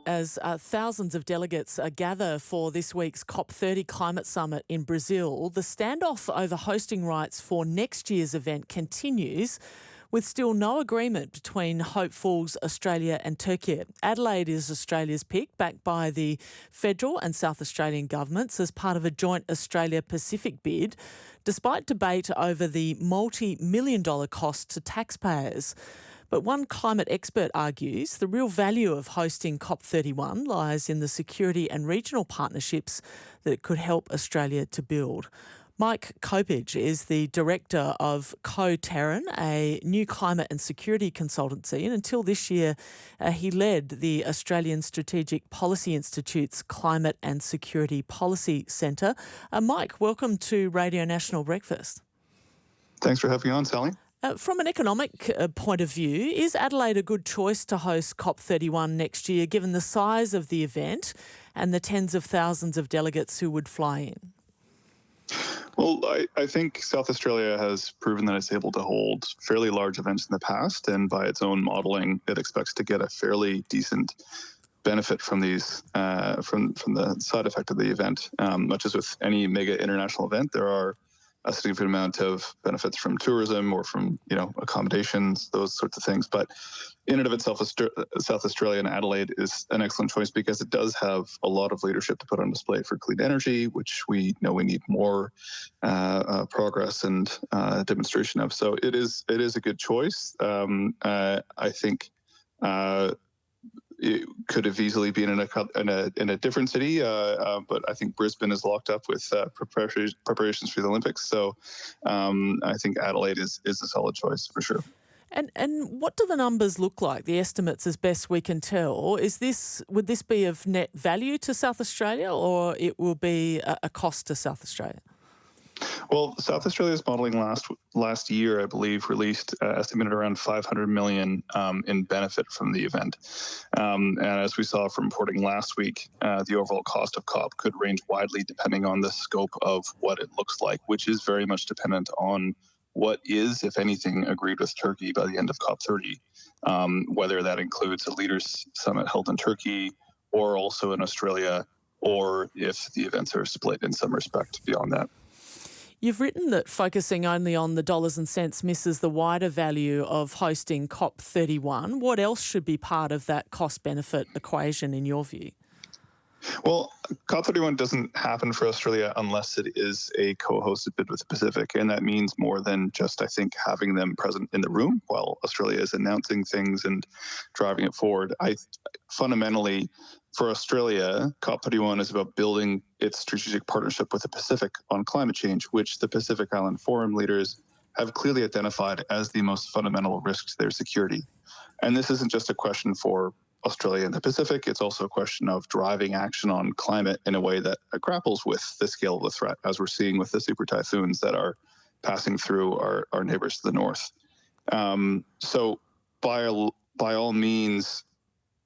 As thousands of delegates gather for this week's COP30 climate summit in Brazil, the standoff over hosting rights for next year's event continues, with still no agreement between hopefuls Australia and Turkey. Adelaide is Australia's pick, backed by the federal and South Australian governments as part of a joint Australia-Pacific bid, despite debate over the multi-million-dollar cost to taxpayers. But one climate expert argues the real value of hosting COP31 lies in the security and regional partnerships that it could help Australia to build. Mike Copage is the director of CoTerran, a new climate and security consultancy, and until this year he led the Australian Strategic Policy Institute's Climate and Security Policy Centre. Mike, welcome to Radio National Breakfast. Thanks for having me on, Sally. From an economic point of view, is Adelaide a good choice to host COP31 next year, given the size of the event and the tens of thousands of delegates who would fly in? Well, I think South Australia has proven that it's able to hold fairly large events in the past, and by its own modelling, it expects to get a fairly decent benefit from these, from the side effect of the event. Much as with any mega international event, there are a significant amount of benefits from tourism or from, accommodations, those sorts of things. But in and of itself, South Australia and Adelaide is an excellent choice because it does have a lot of leadership to put on display for clean energy, which we know we need more progress and demonstration of. So it is a good choice. I think it could have easily been in a different city, but I think Brisbane is locked up with preparations for the Olympics. So I think Adelaide is a solid choice for sure. And what do the numbers look like, the estimates as best we can tell? Would this be of net value to South Australia, or it will be a cost to South Australia? Well, South Australia's modelling last year, I believe, released estimated around 500 million in benefit from the event. And as we saw from reporting last week, the overall cost of COP could range widely depending on the scope of what it looks like, which is very much dependent on what is, if anything, agreed with Turkey by the end of COP30, whether that includes a leaders' summit held in Turkey or also in Australia, or if the events are split in some respect beyond that. You've written that focusing only on the dollars and cents misses the wider value of hosting COP31. What else should be part of that cost-benefit equation in your view? Well, COP31 doesn't happen for Australia unless it is a co-hosted bid with the Pacific, and that means more than just, I think, having them present in the room while Australia is announcing things and driving it forward. Fundamentally, for Australia, COP31 is about building its strategic partnership with the Pacific on climate change, which the Pacific Island Forum leaders have clearly identified as the most fundamental risk to their security. And this isn't just a question for Australia and the Pacific, it's also a question of driving action on climate in a way that grapples with the scale of the threat, as we're seeing with the super typhoons that are passing through our neighbors to the north. So by all means,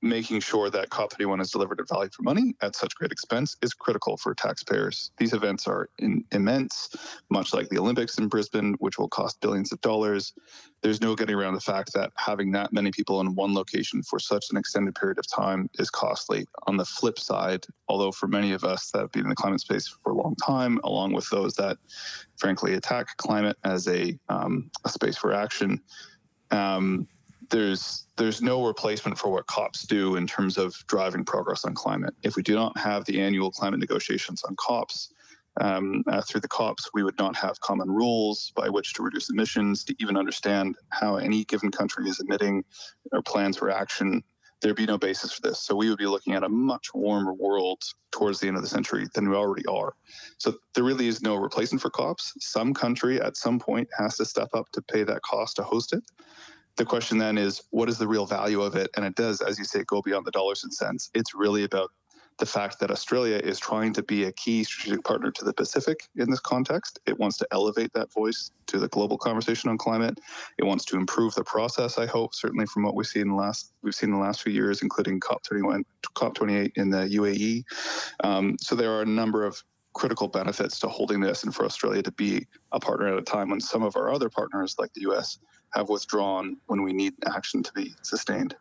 making sure that COP31 is delivered at value for money at such great expense is critical for taxpayers. These events are immense, much like the Olympics in Brisbane, which will cost billions of dollars. There's no getting around the fact that having that many people in one location for such an extended period of time is costly. On the flip side, although for many of us that have been in the climate space for a long time, along with those that frankly attack climate as a space for action, there's no replacement for what COPs do in terms of driving progress on climate. If we do not have the annual climate negotiations on COPs, through the COPs, we would not have common rules by which to reduce emissions, to even understand how any given country is emitting or plans for action. There'd be no basis for this. So we would be looking at a much warmer world towards the end of the century than we already are. So there really is no replacement for COPs. Some country at some point has to step up to pay that cost to host it. The question then is, what is the real value of it? And it does, as you say, go beyond the dollars and cents. It's really about the fact that Australia is trying to be a key strategic partner to the Pacific in this context. It wants to elevate that voice to the global conversation on climate. It wants to improve the process, I hope, certainly from what we've seen in the last few years, including COP31, COP28 in the UAE. So there are a number of critical benefits to holding this, and for Australia to be a partner at a time when some of our other partners, like the US, have withdrawn when we need action to be sustained.